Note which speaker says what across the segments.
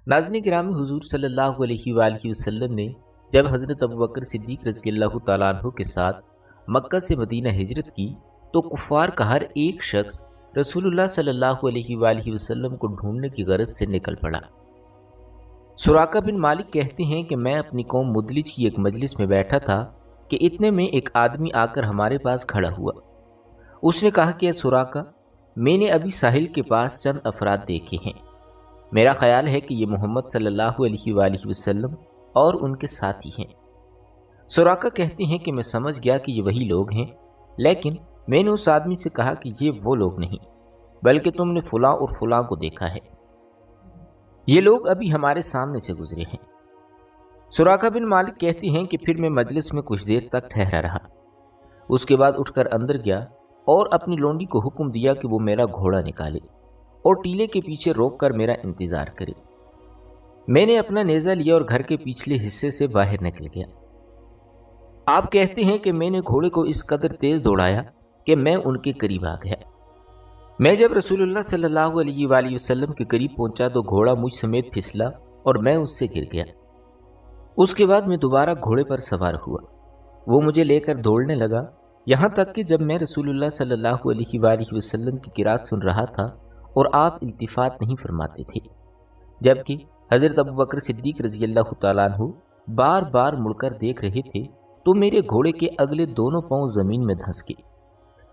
Speaker 1: ناظرین گرامی، حضور صلی اللہ علیہ وآلہ وسلم نے جب حضرت ابوبکر صدیق رضی اللہ تعالیٰ عنہ کے ساتھ مکہ سے مدینہ ہجرت کی تو کفار کا ہر ایک شخص رسول اللہ صلی اللہ علیہ وآلہ وسلم کو ڈھونڈنے کی غرض سے نکل پڑا۔ سراقہ بن مالک کہتے ہیں کہ میں اپنی قوم مدلج کی ایک مجلس میں بیٹھا تھا کہ اتنے میں ایک آدمی آ کر ہمارے پاس کھڑا ہوا۔ اس نے کہا کہ اے سراقہ، میں نے ابھی ساحل کے پاس چند افراد دیکھے ہیں، میرا خیال ہے کہ یہ محمد صلی اللہ علیہ وآلہ وسلم اور ان کے ساتھی ہیں۔ سراقہ کہتے ہیں کہ میں سمجھ گیا کہ یہ وہی لوگ ہیں، لیکن میں نے اس آدمی سے کہا کہ یہ وہ لوگ نہیں، بلکہ تم نے فلاں اور فلاں کو دیکھا ہے، یہ لوگ ابھی ہمارے سامنے سے گزرے ہیں۔ سراقہ بن مالک کہتے ہیں کہ پھر میں مجلس میں کچھ دیر تک ٹھہرا رہا، اس کے بعد اٹھ کر اندر گیا اور اپنی لونڈی کو حکم دیا کہ وہ میرا گھوڑا نکالے اور ٹیلے کے پیچھے روک کر میرا انتظار کرے۔ میں نے اپنا نیزہ لیا اور گھر کے پچھلے حصے سے باہر نکل گیا۔ آپ کہتے ہیں کہ میں نے گھوڑے کو اس قدر تیز دوڑایا کہ میں ان کے قریب آ گیا۔ میں جب رسول اللہ صلی اللہ علیہ وآلہ وسلم کے قریب پہنچا تو گھوڑا مجھ سمیت پھسلا اور میں اس سے گر گیا۔ اس کے بعد میں دوبارہ گھوڑے پر سوار ہوا، وہ مجھے لے کر دوڑنے لگا، یہاں تک کہ جب میں رسول اللہ صلی اللہ علیہ وآلہ وسلم کی قرات سن رہا تھا اور آپ التفات نہیں فرماتے تھے، جبکہ حضرت ابوبکر صدیق رضی اللہ تعالیٰ عنہ بار بار مڑ کر دیکھ رہے تھے، تو میرے گھوڑے کے اگلے دونوں پاؤں زمین میں دھنس گئے،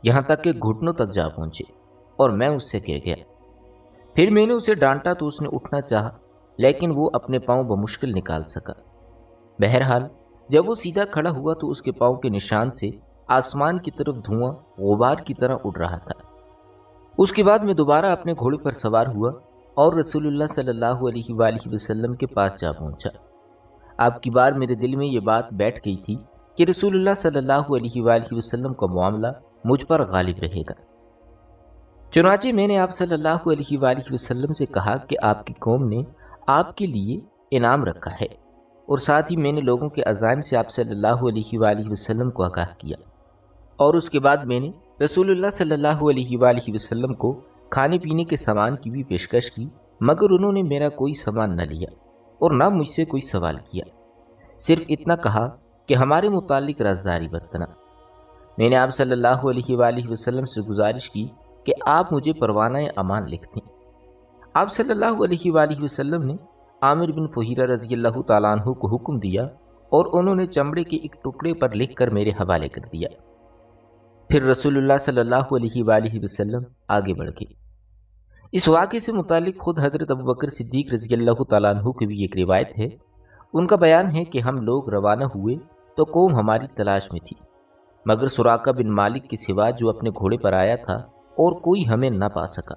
Speaker 1: یہاں تک کہ گھٹنوں تک جا پہنچے اور میں اس سے گر گیا۔ پھر میں نے اسے ڈانٹا تو اس نے اٹھنا چاہا، لیکن وہ اپنے پاؤں بمشکل نکال سکا۔ بہرحال جب وہ سیدھا کھڑا ہوا تو اس کے پاؤں کے نشان سے آسمان کی طرف دھواں غبار کی طرح اڑ رہا تھا۔ اس کے بعد میں دوبارہ اپنے گھوڑے پر سوار ہوا اور رسول اللہ صلی اللہ علیہ وآلہ وسلم کے پاس جا پہنچا۔ اب کی بار میرے دل میں یہ بات بیٹھ گئی تھی کہ رسول اللہ صلی اللہ علیہ وآلہ وسلم کا معاملہ مجھ پر غالب رہے گا۔ چنانچہ میں نے آپ صلی اللہ علیہ وآلہ وسلم سے کہا کہ آپ کی قوم نے آپ کے لیے انعام رکھا ہے، اور ساتھ ہی میں نے لوگوں کے عزائم سے آپ صلی اللہ علیہ وآلہ وسلم کو آگاہ کیا، اور اس کے بعد میں نے رسول اللہ صلی اللہ علیہ وآلہ وسلم کو کھانے پینے کے سامان کی بھی پیشکش کی، مگر انہوں نے میرا کوئی سامان نہ لیا اور نہ مجھ سے کوئی سوال کیا، صرف اتنا کہا کہ ہمارے متعلق رازداری برتنا۔ میں نے آپ صلی اللہ علیہ وآلہ وسلم سے گزارش کی کہ آپ مجھے پروانہ امان لکھ دیں۔ آپ صلی اللہ علیہ وآلہ وسلم نے عامر بن فہیرہ رضی اللہ تعالیٰ عنہ کو حکم دیا اور انہوں نے چمڑے کے ایک ٹکڑے پر لکھ کر میرے حوالے کر دیا۔ پھر رسول اللہ صلی اللہ علیہ وآلہ وسلم آگے بڑھ گئے۔ اس واقعے سے متعلق خود حضرت ابوبکر صدیق رضی اللہ تعالیٰ عنہ کی بھی ایک روایت ہے۔ ان کا بیان ہے کہ ہم لوگ روانہ ہوئے تو قوم ہماری تلاش میں تھی، مگر سراقہ بن مالک کے سوا جو اپنے گھوڑے پر آیا تھا اور کوئی ہمیں نہ پا سکا۔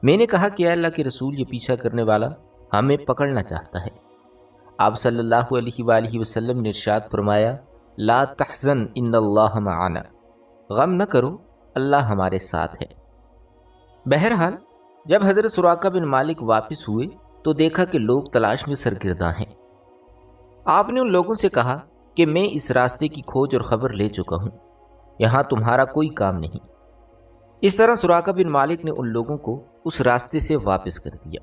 Speaker 1: میں نے کہا کہ اے اللہ کے رسول، یہ پیچھا کرنے والا ہمیں پکڑنا چاہتا ہے۔ آپ صلی اللہ علیہ وآلہ وسلم نے ارشاد فرمایا، لا تحزن ان اللہ معنا، غم نہ کرو، اللہ ہمارے ساتھ ہے۔ بہرحال جب حضرت سراقہ بن مالک واپس ہوئے تو دیکھا کہ لوگ تلاش میں سرگرداں ہیں۔ آپ نے ان لوگوں سے کہا کہ میں اس راستے کی کھوج اور خبر لے چکا ہوں، یہاں تمہارا کوئی کام نہیں۔ اس طرح سراقہ بن مالک نے ان لوگوں کو اس راستے سے واپس کر دیا۔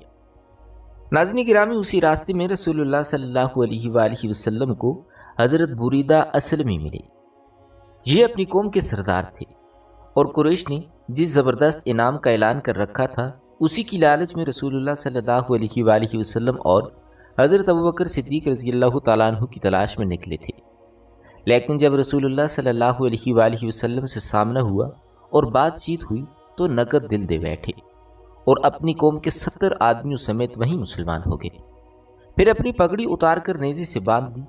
Speaker 1: ناظرین گرامی، اسی راستے میں رسول اللہ صلی اللہ علیہ وآلہ وسلم کو حضرت بریدہ اسلمی ملے۔ یہ اپنی قوم کے سردار تھے اور قریش نے جس زبردست انعام کا اعلان کر رکھا تھا، اسی کی لالچ میں رسول اللہ صلی اللہ علیہ وآلہ وسلم اور حضرت ابوبکر صدیق رضی اللہ تعالیٰ عنہ کی تلاش میں نکلے تھے۔ لیکن جب رسول اللہ صلی اللہ علیہ وآلہ وسلم سے سامنا ہوا اور بات چیت ہوئی تو نقد دل دے بیٹھے اور اپنی قوم کے 70 آدمیوں سمیت وہیں مسلمان ہو گئے۔ پھر اپنی پگڑی اتار کر نیزے سے باندھ دی،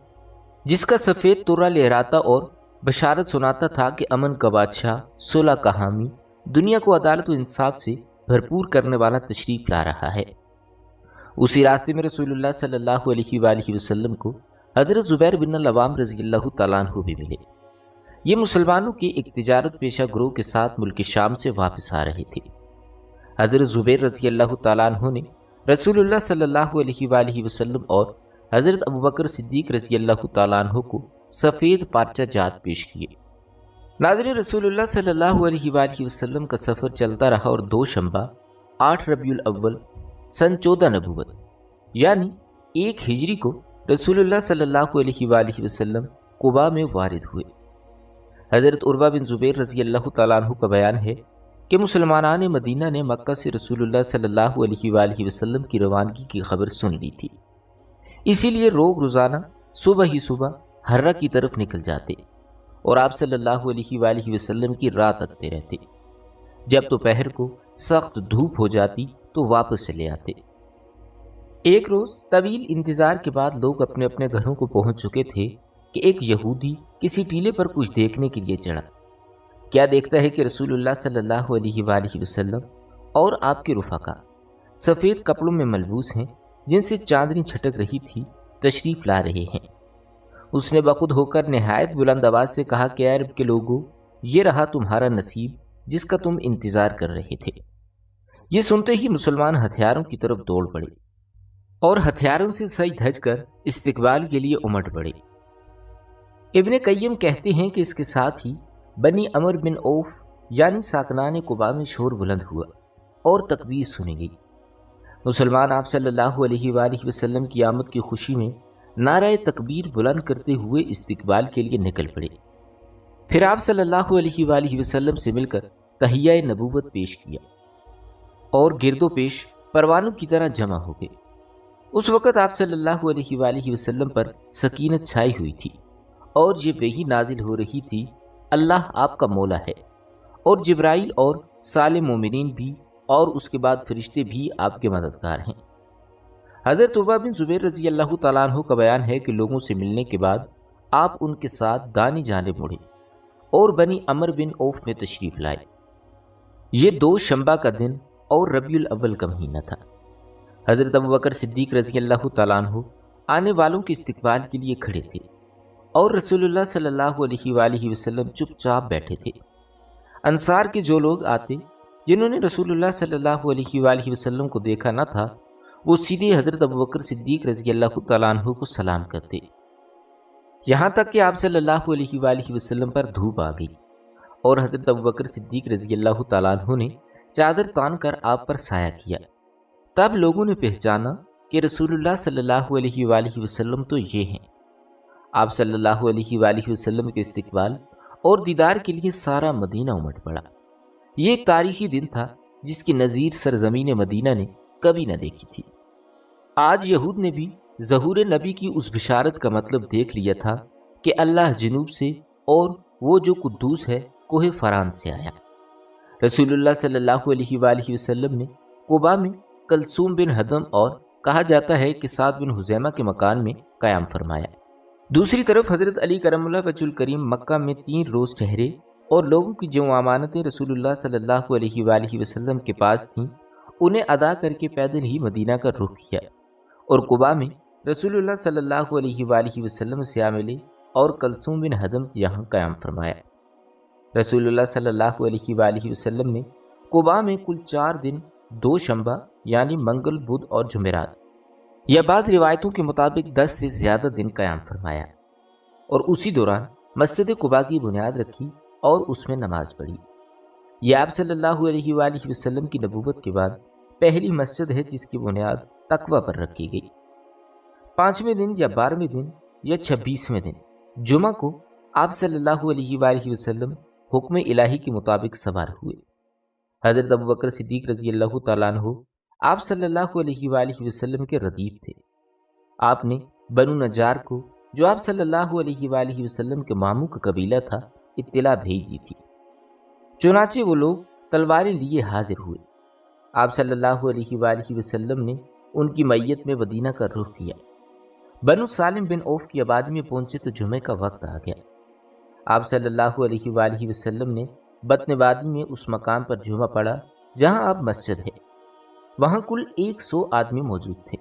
Speaker 1: جس کا سفید ترا لہراتا اور بشارت سناتا تھا کہ امن کا بادشاہ، صلح کا حامی، دنیا کو عدالت و انصاف سے بھرپور کرنے والا تشریف لا رہا ہے۔ اسی راستے میں رسول اللہ صلی اللہ علیہ وآلہ وسلم کو حضرت زبیر بن العوام رضی اللہ تعالیٰ عنہ بھی ملے۔ یہ مسلمانوں کے ایک تجارت پیشہ گروہ کے ساتھ ملک شام سے واپس آ رہے تھے۔ حضرت زبیر رضی اللہ تعالیٰ عنہ نے رسول اللہ صلی اللہ علیہ وآلہ وسلم اور حضرت ابوبکر صدیق رضی اللہ تعالیٰ عنہ کو سفید پارچہ جات پیش کیے۔ ناظرین، رسول اللہ صلی اللہ علیہ وآلہ وسلم کا سفر چلتا رہا اور 2 شنبہ 8 ربیع الاول سن 14 نبوت یعنی 1 ہجری کو رسول اللہ صلی اللہ علیہ وآلہ وسلم قباء میں وارد ہوئے۔ حضرت عروہ بن زبیر رضی اللہ تعالیٰ عنہ کا بیان ہے کہ مسلمانان مدینہ نے مکہ سے رسول اللہ صلی اللہ علیہ وآلہ وسلم کی روانگی کی خبر سن لی تھی، اسی لیے روزانہ صبح ہی صبح ہرہ کی طرف نکل جاتے اور آپ صلی اللہ علیہ وآلہ وسلم کی راہ تکتے رہتے۔ جب دوپہر کو سخت دھوپ ہو جاتی تو واپس چلے آتے۔ ایک روز طویل انتظار کے بعد لوگ اپنے اپنے گھروں کو پہنچ چکے تھے کہ ایک یہودی کسی ٹیلے پر کچھ دیکھنے کے لیے چڑھا۔ کیا دیکھتا ہے کہ رسول اللہ صلی اللہ علیہ وآلہ وسلم اور آپ کے رفقا سفید کپڑوں میں ملبوس ہیں، جن سے چاندنی چھٹک رہی تھی، تشریف لا رہے ہیں۔ اس نے بخود ہو کر نہایت بلند آواز سے کہا کہ اے عرب کے لوگوں، یہ رہا تمہارا نصیب جس کا تم انتظار کر رہے تھے۔ یہ سنتے ہی مسلمان ہتھیاروں کی طرف دوڑ پڑے اور ہتھیاروں سے سج دھج کر استقبال کے لیے امٹ پڑے۔ ابن قیم کہتے ہیں کہ اس کے ساتھ ہی بنی عمر بن اوف یعنی ساکنان قباء میں شور بلند ہوا اور تکبیر سنی گئی۔ مسلمان آپ صلی اللہ علیہ وآلہ وسلم کی آمد کی خوشی میں نعرہ تکبیر بلند کرتے ہوئے استقبال کے لیے نکل پڑے۔ پھر آپ صلی اللہ علیہ وآلہ وسلم سے مل کر تحیہ نبوت پیش کیا اور گرد و پیش پروانوں کی طرح جمع ہو گئے۔ اس وقت آپ صلی اللہ علیہ وآلہ وسلم پر سکینت چھائی ہوئی تھی اور یہ وحی نازل ہو رہی تھی، اللہ آپ کا مولا ہے، اور جبرائیل اور صالح مومنین بھی اور اس کے بعد فرشتے بھی آپ کے مددگار ہیں۔ حضرت عروہ بن زبیر رضی اللہ تعالیٰ عنہ کا بیان ہے کہ لوگوں سے ملنے کے بعد آپ ان کے ساتھ دانی جانب مڑے اور بنی عمر بن اوف میں تشریف لائے۔ یہ 2 شنبہ کا دن اور ربیع الاول کا مہینہ تھا۔ حضرت ابوبکر صدیق رضی اللہ تعالیٰ عنہ آنے والوں کے استقبال کے لیے کھڑے تھے اور رسول اللہ صلی اللہ علیہ وآلہ وسلم چپ چاپ بیٹھے تھے۔ انصار کے جو لوگ آتے جنہوں نے رسول اللہ صلی اللہ علیہ وآلہ وسلم کو دیکھا نہ تھا، وہ سیدھے حضرت ابوبکر صدیق رضی اللہ تعالیٰ عنہ کو سلام کرتے، یہاں تک کہ آپ صلی اللہ علیہ وآلہ وسلم پر دھوپ آ گئی اور حضرت ابوبکر صدیق رضی اللہ تعالیٰ عنہ نے چادر تان کر آپ پر سایہ کیا۔ تب لوگوں نے پہچانا کہ رسول اللہ صلی اللہ علیہ وآلہ وسلم تو یہ ہیں۔ آپ صلی اللہ علیہ وآلہ وسلم کے استقبال اور دیدار کے لیے سارا مدینہ امٹ پڑا۔ یہ ایک تاریخی دن تھا جس کی نظیر سرزمین مدینہ نے کبھی نہ دیکھی تھی۔ آج یہود نے بھی ظہور نبی کی اس بشارت کا مطلب دیکھ لیا تھا کہ اللہ جنوب سے اور وہ جو قدوس ہے کوہ فران سے آیا۔ رسول اللہ صلی اللہ علیہ وآلہ وسلم نے قباء میں کلثوم بن ہدم اور کہا جاتا ہے کہ سعد بن حزیمہ کے مکان میں قیام فرمایا۔ دوسری طرف حضرت علی کرم اللہ وجہ الکریم مکہ میں 3 روز ٹھہرے اور لوگوں کی جو امانتیں رسول اللہ صلی اللہ علیہ وآلہ وسلم کے پاس تھیں انہیں ادا کر کے پیدل ہی مدینہ کا رخ کیا اور قباء میں رسول اللہ صلی اللہ علیہ وآلہ وسلم سے آ ملے اور کلثوم بن ہدم کے یہاں قیام فرمایا۔ رسول اللہ صلی اللہ علیہ وآلہ وسلم نے قباء میں کل 4 دن 2 شنبہ یعنی منگل، بدھ اور جمعرات یا بعض روایتوں کے مطابق 10 سے زیادہ دن قیام فرمایا اور اسی دوران مسجد قباء کی بنیاد رکھی اور اس میں نماز پڑھی۔ یہ آپ صلی اللہ علیہ وآلہ وسلم کی نبوت کے بعد پہلی مسجد ہے جس کی بنیاد تقوی پر رکھی گئی۔ 5ویں دن یا 12ویں دن یا 26ویں دن جمعہ کو آپ صلی اللہ علیہ وآلہ وسلم حکم الہی کے مطابق سوار ہوئے۔ حضرت ابوبکر صدیق رضی اللہ تعالیٰ عنہ آپ صلی اللہ علیہ وآلہ وسلم کے ردیف تھے۔ آپ نے بنو نجار کو، جو آپ صلی اللہ علیہ وآلہ وسلم کے ماموں کا قبیلہ تھا، اطلاع بھیج دی تھی۔ چنانچہ وہ لوگ تلواریں لیے حاضر ہوئے۔ آپ صلی اللہ علیہ وآلہ وسلم نے ان کی میت میں مدینہ کا رخ کیا۔ بنو سالم بن اوف کی آبادی میں پہنچے تو جمعے کا وقت آ گیا۔ آپ صلی اللہ علیہ وآلہ وسلم نے بطن وادی میں اس مقام پر جمعہ پڑھا جہاں اب مسجد ہے۔ وہاں کل 100 آدمی موجود تھے۔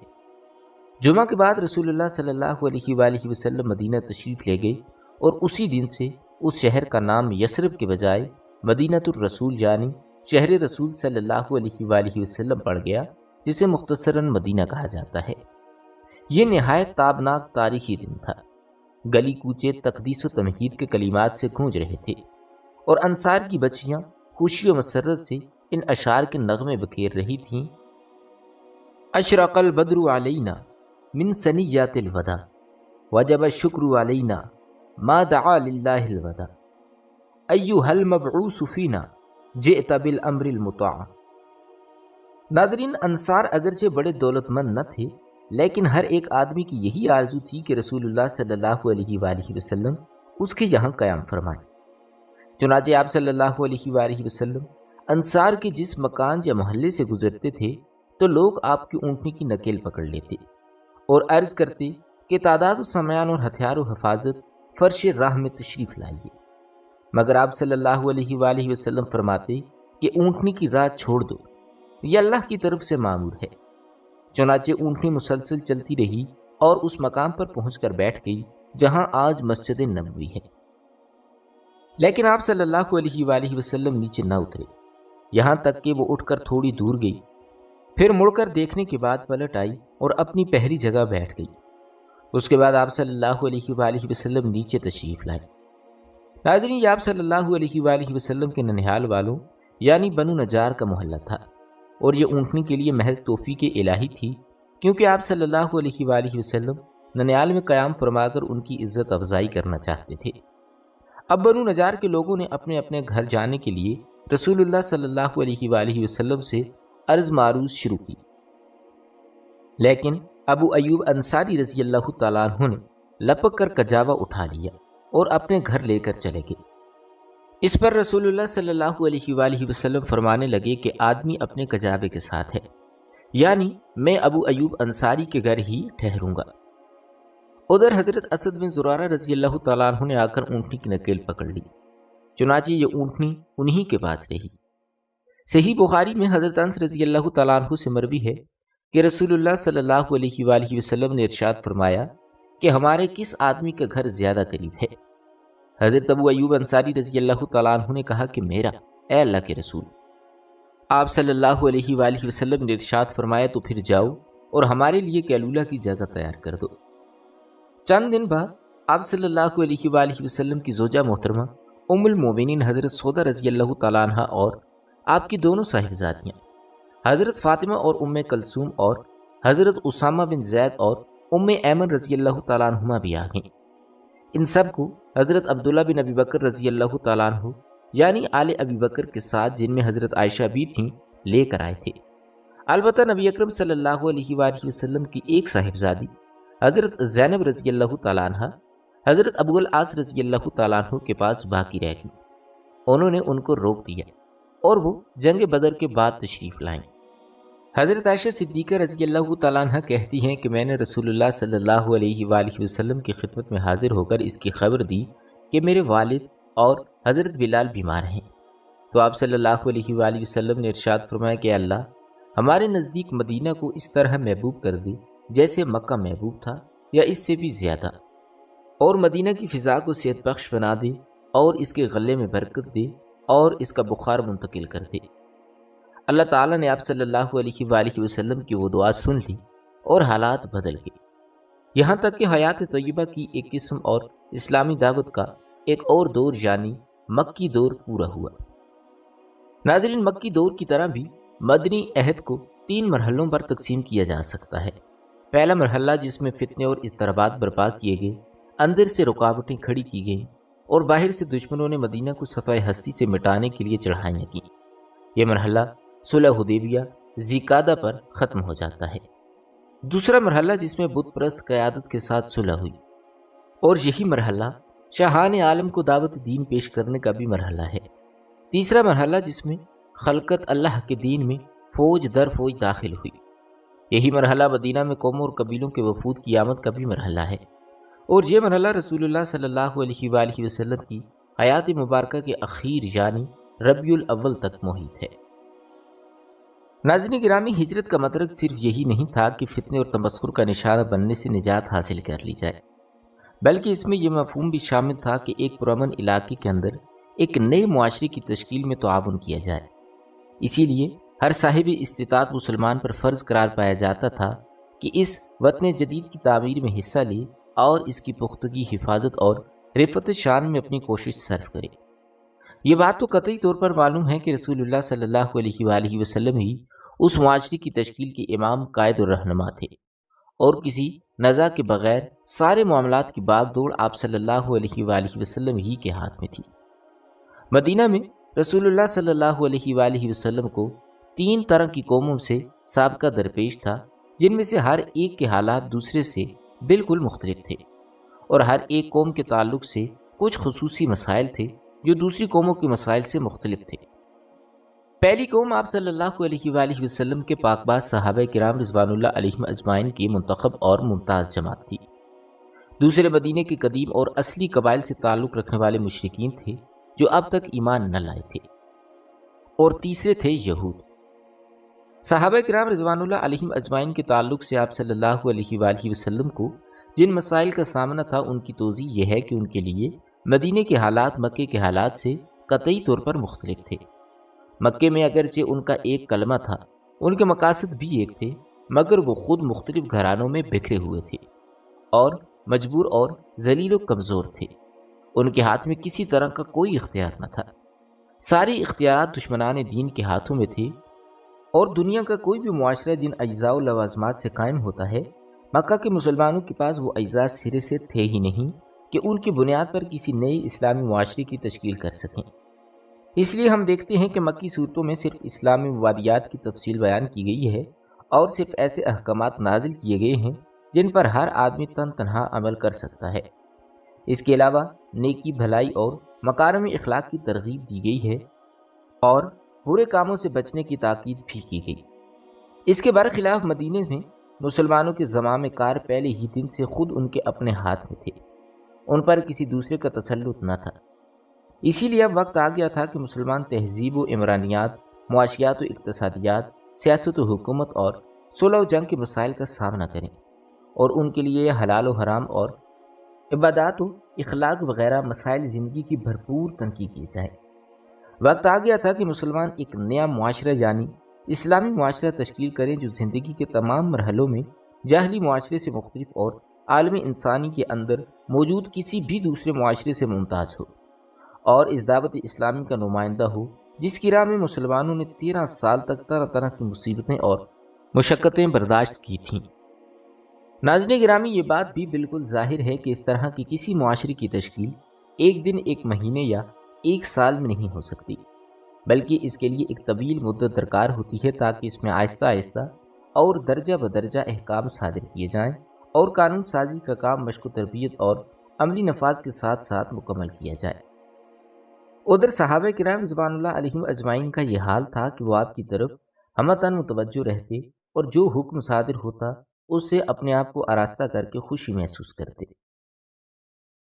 Speaker 1: جمعہ کے بعد رسول اللہ صلی اللہ علیہ وآلہ وسلم مدینہ تشریف لے گئے اور اسی دن سے اس شہر کا نام یثرب کے بجائے مدینۃ الرسول یعنی شہر رسول صلی اللہ علیہ وآلہ وسلم پڑ گیا، جسے مختصراً مدینہ کہا جاتا ہے۔ یہ نہایت تابناک تاریخی دن تھا۔ گلی کوچے تقدیس و تمہید کے کلمات سے گونج رہے تھے اور انصار کی بچیاں خوشی و مسرت سے ان اشعار کے نغمے بکھیر رہی تھیں۔ اشرق البدر علینا من ثنیات الوداع وجب الشکر علینا ما دعا للہ الوداع ایھا المبعوث فینا جئت بالامر المطاع۔ ناظرین، انصار اگرچہ بڑے دولت مند نہ تھے، لیکن ہر ایک آدمی کی یہی آرزو تھی کہ رسول اللہ صلی اللہ علیہ وآلہ وسلم اس کے یہاں قیام فرمائیں۔ چنانچہ آپ صلی اللہ علیہ وآلہ وسلم انصار کے جس مکان یا محلے سے گزرتے تھے تو لوگ آپ کی اونٹنی کی نکیل پکڑ لیتے اور عرض کرتے کہ تعداد و سامان اور ہتھیار و حفاظت فرش راہ میں تشریف لائیے، مگر آپ صلی اللہ علیہ وآلہ وسلم فرماتے کہ اونٹنی کی راہ چھوڑ دو، یہ اللہ کی طرف سے مامور ہے۔ چنانچہ اونٹنی مسلسل چلتی رہی اور اس مقام پر پہنچ کر بیٹھ گئی جہاں آج مسجد نبوی ہے، لیکن آپ صلی اللہ علیہ وآلہ وسلم نیچے نہ اترے، یہاں تک کہ وہ اٹھ کر تھوڑی دور گئی، پھر مڑ کر دیکھنے کے بعد پلٹ آئی اور اپنی پہلی جگہ بیٹھ گئی۔ اس کے بعد آپ صلی اللہ علیہ وآلہ وسلم نیچے تشریف لائے۔ ناظرین، یہ آپ صلی اللہ علیہ وآلہ وسلم کے ننہال والوں یعنی بنو نجار کا محلہ تھا، اور یہ اونٹنی کے لیے محض توفیق الہی تھی، کیونکہ آپ صلی اللہ علیہ وآلہ وسلم ننیال میں قیام فرما کر ان کی عزت افزائی کرنا چاہتے تھے۔ اب بنو نجار کے لوگوں نے اپنے اپنے گھر جانے کے لیے رسول اللہ صلی اللہ علیہ وآلہ وسلم سے عرض معروض شروع کی، لیکن ابو ایوب انصاری رضی اللہ تعالیٰ عنہ نے لپک کر کجاوا اٹھا لیا اور اپنے گھر لے کر چلے گئے۔ اس پر رسول اللہ صلی اللہ علیہ وآلہ وسلم فرمانے لگے کہ آدمی اپنے کجاوے کے ساتھ ہے، یعنی میں ابو ایوب انصاری کے گھر ہی ٹھہروں گا۔ ادھر حضرت اسد بن زرارہ رضی اللہ تعالیٰ عنہ نے آ کر اونٹنی کی نکیل پکڑ لی، چنانچہ یہ اونٹنی انہی کے پاس رہی۔ صحیح بخاری میں حضرت انس رضی اللہ تعالیٰ عنہ سے مروی ہے کہ رسول اللہ صلی اللہ علیہ وآلہ وسلم نے ارشاد فرمایا کہ ہمارے کس آدمی کا گھر زیادہ قریب ہے؟ حضرت ابو ایوب انصاری رضی اللہ تعالیٰ عنہ نے کہا کہ میرا، اے اللہ کے رسول۔ آپ صلی اللہ علیہ وآلہ وسلم نے ارشاد فرمایا تو پھر جاؤ اور ہمارے لیے کیلولہ کی جگہ تیار کر دو۔ چند دن بعد آپ صلی اللہ علیہ وآلہ وسلم کی زوجہ محترمہ ام المومنین حضرت سودہ رضی اللہ تعالیٰ عنہ اور آپ کی دونوں صاحبزادیاں حضرت فاطمہ اور ام کلثوم اور حضرت اسامہ بن زید اور ام ایمن رضی اللہ تعالیٰ عنہما بھی آ گئیں۔ ان سب کو حضرت عبداللہ بن ابی بکر رضی اللہ تعالیٰ عنہ یعنی آل ابی بکر کے ساتھ، جن میں حضرت عائشہ بھی تھیں، لے کر آئے تھے۔ البتہ نبی اکرم صلی اللہ علیہ وآلہ وسلم کی ایک صاحبزادی حضرت زینب رضی اللہ تعالیٰ عنہ حضرت ابو العاص رضی اللہ تعالیٰ عنہ کے پاس باقی رہ گئی۔ انہوں نے ان کو روک دیا اور وہ جنگ بدر کے بعد تشریف لائیں۔ حضرت عائشہ صدیقہ رضی اللہ تعالیٰ عنہ کہتی ہیں کہ میں نے رسول اللہ صلی اللہ علیہ وآلہ وسلم کی خدمت میں حاضر ہو کر اس کی خبر دی کہ میرے والد اور حضرت بلال بیمار ہیں، تو آپ صلی اللہ علیہ وآلہ وسلم نے ارشاد فرمایا کہ اللہ ہمارے نزدیک مدینہ کو اس طرح محبوب کر دے جیسے مکہ محبوب تھا یا اس سے بھی زیادہ، اور مدینہ کی فضا کو صحت بخش بنا دے اور اس کے غلے میں برکت دے اور اس کا بخار منتقل کر دے۔ اللہ تعالیٰ نے آپ صلی اللہ علیہ وآلہ وسلم کی وہ دعا سن لی اور حالات بدل گئے، یہاں تک کہ حیات طیبہ کی ایک قسم اور اسلامی دعوت کا ایک اور دور یعنی مکی دور پورا ہوا۔ ناظرین، مکی دور کی طرح بھی مدنی عہد کو 3 مرحلوں پر تقسیم کیا جا سکتا ہے۔ پہلا مرحلہ جس میں فتنے اور اضطرابات برپا کیے گئے، اندر سے رکاوٹیں کھڑی کی گئیں اور باہر سے دشمنوں نے مدینہ کو صفحہ ہستی سے مٹانے کے لیے چڑھائیاں کی۔ یہ مرحلہ صلح حدیبیہ ذی-قعدہ پر ختم ہو جاتا ہے۔ دوسرا مرحلہ جس میں بت پرست قیادت کے ساتھ صلح ہوئی، اور یہی مرحلہ شاہان عالم کو دعوت دین پیش کرنے کا بھی مرحلہ ہے۔ تیسرا مرحلہ جس میں خلقت اللہ کے دین میں فوج در فوج داخل ہوئی، یہی مرحلہ مدینہ میں قوموں اور قبیلوں کے وفود کی آمد کا بھی مرحلہ ہے، اور یہ مرحلہ رسول اللہ صلی اللہ علیہ وآلہ وسلم کی حیات مبارکہ کے اخیر یعنی ربیع الاول تک محیط ہے۔ ناظرین گرامی، ہجرت کا مطلب صرف یہی نہیں تھا کہ فتنے اور تمسخر کا نشانہ بننے سے نجات حاصل کر لی جائے، بلکہ اس میں یہ مفہوم بھی شامل تھا کہ ایک پرامن علاقے کے اندر ایک نئے معاشرے کی تشکیل میں تعاون کیا جائے۔ اسی لیے ہر صاحب استطاعت مسلمان پر فرض قرار پایا جاتا تھا کہ اس وطن جدید کی تعمیر میں حصہ لے اور اس کی پختگی، حفاظت اور رفعت شان میں اپنی کوشش صرف کرے۔ یہ بات تو قطعی طور پر معلوم ہے کہ رسول اللہ صلی اللہ علیہ وآلہ وسلم ہی اس معاشرے کی تشکیل کے امام، قائد اور رہنما تھے، اور کسی نزاع کے بغیر سارے معاملات کی باغ دوڑ آپ صلی اللہ علیہ وآلہ وسلم ہی کے ہاتھ میں تھی۔ مدینہ میں رسول اللہ صلی اللہ علیہ وآلہ وسلم کو 3 طرح کی قوموں سے سابقہ درپیش تھا، جن میں سے ہر ایک کے حالات دوسرے سے بالکل مختلف تھے، اور ہر ایک قوم کے تعلق سے کچھ خصوصی مسائل تھے جو دوسری قوموں کے مسائل سے مختلف تھے۔ پہلی قوم آپ صلی اللہ علیہ وآلہ وسلم کے پاک باز صحابہ کرام رضوان اللہ علیہم اجمعین کی منتخب اور ممتاز جماعت تھی۔ دوسرے مدینے کے قدیم اور اصلی قبائل سے تعلق رکھنے والے مشرکین تھے جو اب تک ایمان نہ لائے تھے، اور تیسرے تھے یہود۔ صحابہ کرام رضوان اللہ علیہم اجمعین کے تعلق سے آپ صلی اللہ علیہ وآلہ وسلم کو جن مسائل کا سامنا تھا، ان کی توضیح یہ ہے کہ ان کے لیے مدینے کے حالات مکے کے حالات سے قطعی طور پر مختلف تھے۔ مکے میں اگرچہ ان کا ایک کلمہ تھا، ان کے مقاصد بھی ایک تھے، مگر وہ خود مختلف گھرانوں میں بکھرے ہوئے تھے اور مجبور اور ذلیل و کمزور تھے۔ ان کے ہاتھ میں کسی طرح کا کوئی اختیار نہ تھا، سارے اختیارات دشمنان دین کے ہاتھوں میں تھے، اور دنیا کا کوئی بھی معاشرہ جن اجزاء و لوازمات سے قائم ہوتا ہے، مکہ کے مسلمانوں کے پاس وہ اجزاء سرے سے تھے ہی نہیں کہ ان کی بنیاد پر کسی نئے اسلامی معاشرے کی تشکیل کر سکیں۔ اس لیے ہم دیکھتے ہیں کہ مکی صورتوں میں صرف اسلامی مبادیات کی تفصیل بیان کی گئی ہے، اور صرف ایسے احکامات نازل کیے گئے ہیں جن پر ہر آدمی تنہا عمل کر سکتا ہے۔ اس کے علاوہ نیکی، بھلائی اور مکارم اخلاق کی ترغیب دی گئی ہے، اور برے کاموں سے بچنے کی تاکید بھی کی گئی۔ اس کے برخلاف مدینے میں مسلمانوں کے زمام کار پہلے ہی دن سے خود ان کے اپنے ہاتھ میں تھے، ان پر کسی دوسرے کا تسلط نہ تھا۔ اسی لیے اب وقت آ گیا تھا کہ مسلمان تہذیب و عمرانیات، معاشیات و اقتصادیات، سیاست و حکومت اور صلح و جنگ کے مسائل کا سامنا کریں، اور ان کے لیے حلال و حرام اور عبادات و اخلاق وغیرہ مسائل زندگی کی بھرپور تنقید کی جائے۔ وقت آ گیا تھا کہ مسلمان ایک نیا معاشرہ یعنی اسلامی معاشرہ تشکیل کریں جو زندگی کے تمام مرحلوں میں جاہلی معاشرے سے مختلف اور عالم انسانی کے اندر موجود کسی بھی دوسرے معاشرے سے ممتاز ہو، اور اس دعوت اسلامی کا نمائندہ ہو جس کی راہ میں مسلمانوں نے 13 سال تک طرح طرح کی مصیبتیں اور مشقتیں برداشت کی تھیں۔ ناظرین گرامی، یہ بات بھی بالکل ظاہر ہے کہ اس طرح کی کسی معاشرے کی تشکیل ایک دن، ایک مہینے یا ایک سال میں نہیں ہو سکتی، بلکہ اس کے لیے ایک طویل مدت درکار ہوتی ہے تاکہ اس میں آہستہ آہستہ اور درجہ بدرجہ احکام صادر کیے جائیں، اور قانون سازی کا کام مشق و تربیت اور عملی نفاذ کے ساتھ ساتھ مکمل کیا جائے۔ ادھر صحابہ کرام رضوان اللہ علیہم اجمعین کا یہ حال تھا کہ وہ آپ کی طرف ہمتاً متوجہ رہتے، اور جو حکم صادر ہوتا اس سے اپنے آپ کو آراستہ کر کے خوشی محسوس کرتے۔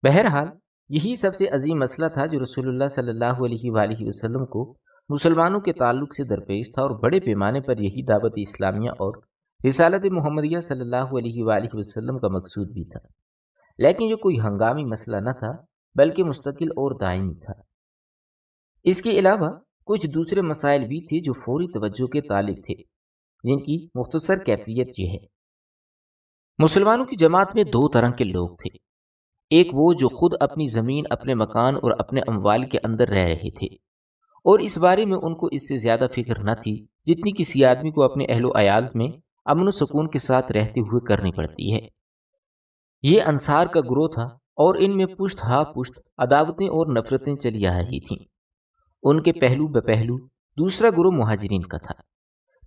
Speaker 1: بہرحال یہی سب سے عظیم مسئلہ تھا جو رسول اللہ صلی اللہ علیہ وآلہ وسلم کو مسلمانوں کے تعلق سے درپیش تھا، اور بڑے پیمانے پر یہی دعوت اسلامیہ اور رسالت محمدیہ صلی اللہ علیہ وآلہ وسلم کا مقصود بھی تھا، لیکن یہ کوئی ہنگامی مسئلہ نہ تھا بلکہ مستقل اور دائمی تھا۔ اس کے علاوہ کچھ دوسرے مسائل بھی تھے جو فوری توجہ کے طالب تھے، جن کی مختصر کیفیت یہ ہے۔ مسلمانوں کی جماعت میں 2 طرح کے لوگ تھے، ایک وہ جو خود اپنی زمین، اپنے مکان اور اپنے اموال کے اندر رہ رہے تھے، اور اس بارے میں ان کو اس سے زیادہ فکر نہ تھی جتنی کسی آدمی کو اپنے اہل و عیال میں امن و سکون کے ساتھ رہتے ہوئے کرنی پڑتی ہے۔ یہ انصار کا گروہ تھا، اور ان میں پشت ہا پشت عداوتیں اور نفرتیں چلی آ رہی تھیں۔ ان کے پہلو بپہلو دوسرا گروہ مہاجرین کا تھا،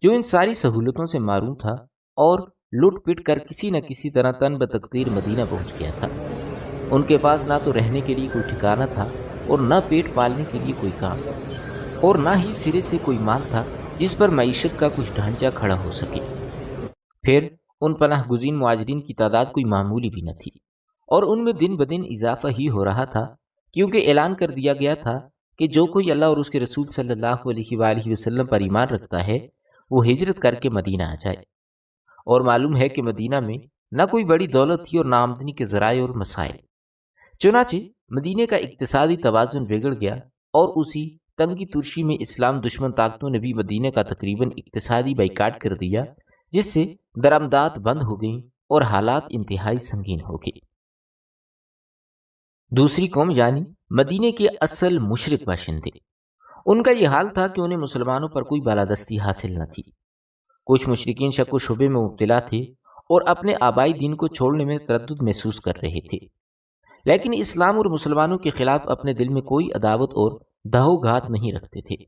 Speaker 1: جو ان ساری سہولتوں سے معروم تھا اور لٹ پٹ کر کسی نہ کسی طرح تن بتقدیر مدینہ پہنچ گیا تھا۔ ان کے پاس نہ تو رہنے کے لیے کوئی ٹھکانہ تھا، اور نہ پیٹ پالنے کے لیے کوئی کام، اور نہ ہی سرے سے کوئی مال تھا جس پر معیشت کا کچھ ڈھانچہ کھڑا ہو سکے۔ پھر ان پناہ گزین مہاجرین کی تعداد کوئی معمولی بھی نہ تھی، اور ان میں دن بدن اضافہ ہی ہو رہا تھا، کیونکہ اعلان کر دیا گیا تھا کہ جو کوئی اللہ اور اس کے رسول صلی اللہ علیہ وآلہ وسلم پر ایمان رکھتا ہے وہ ہجرت کر کے مدینہ آ جائے۔ اور معلوم ہے کہ مدینہ میں نہ کوئی بڑی دولت تھی اور نہ آمدنی کے ذرائع اور مسائل۔ چنانچہ مدینہ کا اقتصادی توازن بگڑ گیا، اور اسی تنگی ترشی میں اسلام دشمن طاقتوں نے بھی مدینہ کا تقریباً اقتصادی بائیکاٹ کر دیا، جس سے درآمدات بند ہو گئیں اور حالات انتہائی سنگین ہو گئے۔ دوسری قوم یعنی مدینہ کے اصل مشرک باشندے، ان کا یہ حال تھا کہ انہیں مسلمانوں پر کوئی بالادستی حاصل نہ تھی، کچھ مشرکین شک و شبے میں مبتلا تھے اور اپنے آبائی دین کو چھوڑنے میں تردد محسوس کر رہے تھے، لیکن اسلام اور مسلمانوں کے خلاف اپنے دل میں کوئی عداوت اور دہو گھات نہیں رکھتے تھے۔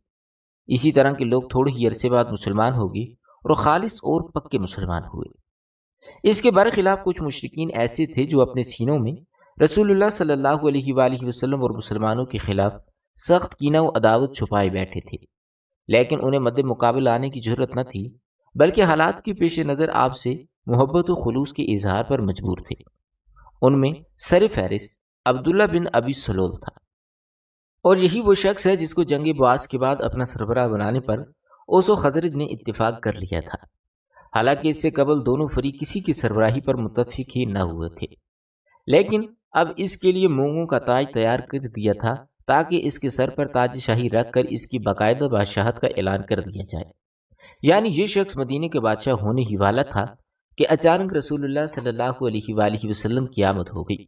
Speaker 1: اسی طرح کے لوگ تھوڑے ہی عرصے بعد مسلمان ہو گئے اور خالص اور پکے مسلمان ہوئے۔ اس کے برخلاف کچھ مشرکین ایسے تھے جو اپنے سینوں میں رسول اللہ صلی اللہ علیہ وآلہ وسلم اور مسلمانوں کے خلاف سخت کینہ و عداوت چھپائے بیٹھے تھے، لیکن انہیں مد مقابل آنے کی جرأت نہ تھی، بلکہ حالات کے پیش نظر آپ سے محبت و خلوص کے اظہار پر مجبور تھے۔ ان میں سر فہرست عبداللہ بن ابی سلول تھا، اور یہی وہ شخص ہے جس کو جنگ بعاث کے بعد اپنا سربراہ بنانے پر اوس و خزرج نے اتفاق کر لیا تھا، حالانکہ اس سے قبل دونوں فریق کسی کی سربراہی پر متفق ہی نہ ہوئے تھے، لیکن اب اس کے لیے مونگوں کا تاج تیار کر دیا تھا تاکہ اس کے سر پر تاج شاہی رکھ کر اس کی باقاعدہ بادشاہت کا اعلان کر دیا جائے۔ یعنی یہ شخص مدینے کے بادشاہ ہونے ہی والا تھا کہ اچانک رسول اللہ صلی اللہ علیہ وآلہ وسلم کی آمد ہو گئی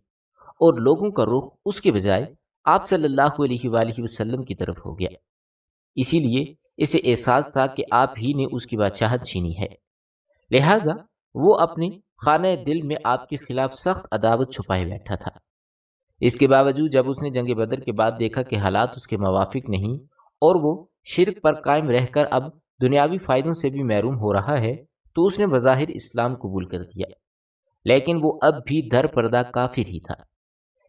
Speaker 1: اور لوگوں کا رخ اس کے بجائے آپ صلی اللہ علیہ وآلہ وسلم کی طرف ہو گیا۔ اسی لیے اسے احساس تھا کہ آپ ہی نے اس کی بادشاہت چھینی ہے، لہٰذا وہ اپنے خانہ دل میں آپ کے خلاف سخت عداوت چھپائے بیٹھا تھا۔ اس کے باوجود جب اس نے جنگ بدر کے بعد دیکھا کہ حالات اس کے موافق نہیں اور وہ شرک پر قائم رہ کر اب دنیاوی فائدوں سے بھی محروم ہو رہا ہے، تو اس نے بظاہر اسلام قبول کر دیا، لیکن وہ اب بھی در پردہ کافر ہی تھا۔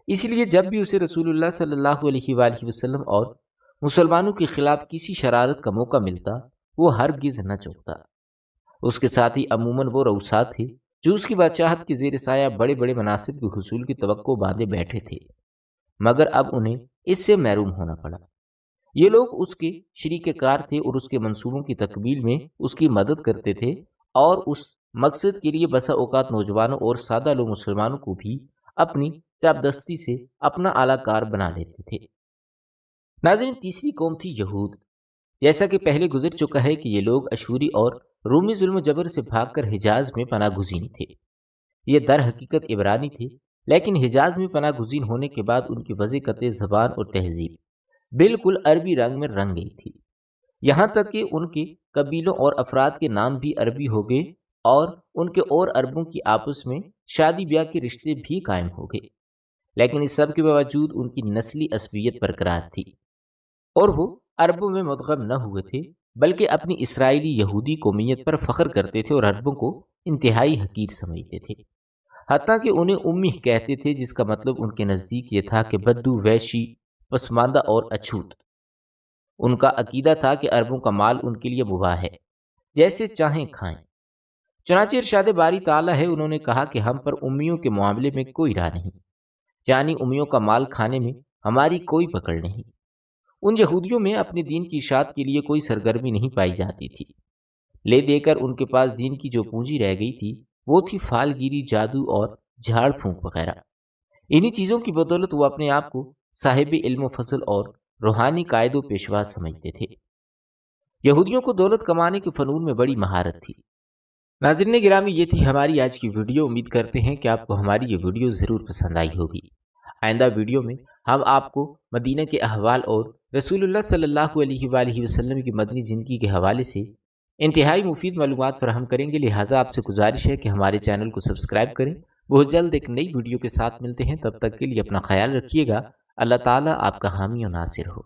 Speaker 1: اس لیے جب بھی اسے رسول اللہ صلی اللہ علیہ وآلہ وسلم اور مسلمانوں کے خلاف کسی شرارت کا موقع ملتا، وہ ہرگز نہ چوکتا۔ اس کے ساتھ ہی عموماً وہ رؤساء تھے جو اس کی بادشاہت کے زیر سایہ بڑے بڑے مناصب کے حصول کی توقع باندھے بیٹھے تھے، مگر اب انہیں اس سے محروم ہونا پڑا۔ یہ لوگ اس کے شریک کار تھے اور اس کے منصوبوں کی تکمیل میں اس کی مدد کرتے تھے، اور اس مقصد کے لیے بسا اوقات نوجوانوں اور سادہ لوگ مسلمانوں کو بھی اپنی چاپدستی سے اپنا اعلیٰ کار بنا لیتے تھے۔ ناظرین، تیسری قوم تھی یہود۔ جیسا کہ پہلے گزر چکا ہے کہ یہ لوگ اشوری اور رومی ظلم و جبر سے بھاگ کر حجاز میں پناہ گزین تھے۔ یہ در حقیقت عبرانی تھے، لیکن حجاز میں پناہ گزین ہونے کے بعد ان کی وضع قطع زبان اور تہذیب بالکل عربی رنگ میں رنگ گئی تھی، یہاں تک کہ ان کے قبیلوں اور افراد کے نام بھی عربی ہو گئے اور ان کے اور عربوں کی آپس میں شادی بیاہ کے رشتے بھی قائم ہو گئے، لیکن اس سب کے باوجود ان کی نسلی عصبیت برقرار تھی اور وہ عربوں میں مدغم نہ ہوئے تھے، بلکہ اپنی اسرائیلی یہودی قومیت پر فخر کرتے تھے اور عربوں کو انتہائی حقیر سمجھتے تھے، حتیٰ کہ انہیں امی کہتے تھے، جس کا مطلب ان کے نزدیک یہ تھا کہ بدو، وحشی، پسماندہ اور اچھوت۔ ان کا عقیدہ تھا کہ عربوں کا مال ان کے لیے مباح ہے، جیسے چاہیں کھائیں۔ چنانچہ ارشاد باری تعالیٰ ہے، انہوں نے کہا کہ ہم پر امیوں کے معاملے میں کوئی راہ نہیں، یعنی امیوں کا مال کھانے میں ہماری کوئی پکڑ نہیں۔ ان یہودیوں میں اپنے دین کی اشاعت کے لیے کوئی سرگرمی نہیں پائی جاتی تھی، لے دے کر ان کے پاس دین کی جو پونجی رہ گئی تھی وہ تھی فال گیری، جادو اور جھاڑ پھونک وغیرہ۔ انہی چیزوں کی بدولت وہ اپنے آپ کو صاحب علم و فضل اور روحانی قائد و پیشوا سمجھتے تھے۔ یہودیوں کو دولت کمانے کے فنون میں بڑی مہارت تھی۔ ناظرین گرامی، یہ تھی ہماری آج کی ویڈیو۔ امید کرتے ہیں کہ آپ کو ہماری یہ ویڈیو ضرور پسند آئی ہوگی۔ آئندہ ویڈیو میں ہم آپ کو مدینہ کے احوال اور رسول اللہ صلی اللہ علیہ وآلہ وسلم کی مدنی زندگی کے حوالے سے انتہائی مفید معلومات فراہم کریں گے، لہٰذا آپ سے گزارش ہے کہ ہمارے چینل کو سبسکرائب کریں۔ بہت جلد ایک نئی ویڈیو کے ساتھ ملتے ہیں، تب تک کے لیے اپنا خیال رکھیے گا۔ اللہ تعالیٰ آپ کا حامی و ناصر ہو۔